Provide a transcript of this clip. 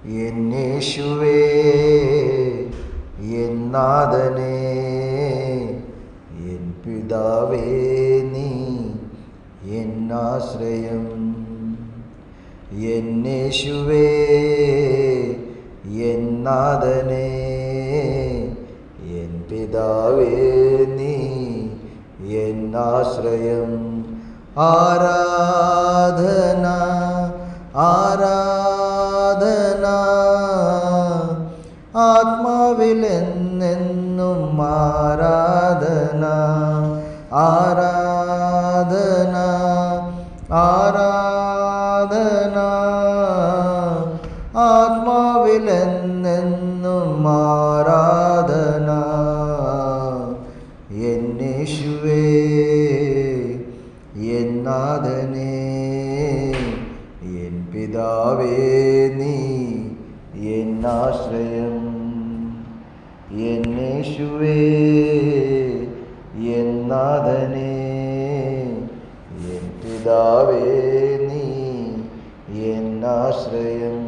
എന്നേശുവേ N നാഥനേ N പിതാവേ നീ എന്നാശ്രയം. എന്നേശുവേ എൻ നാഥനേ എൻ പിതാവേ നീ എന്നാശ്രയം. ആരാധന ആരാധന ആത്മാവിലെന്നെന്നും ആരാധന. ആരാധന ആരാധന ആത്മാവിലെന്നെന്നും ആരാധന. എന്നേശുവേ എൻ നാഥനേ എൻ പിതാവേ നീ എന്നാശ്രയം. എന്നേശുവേ എൻ നാഥനേ എൻ പിതാവേ നീ എന്നാശ്രയം.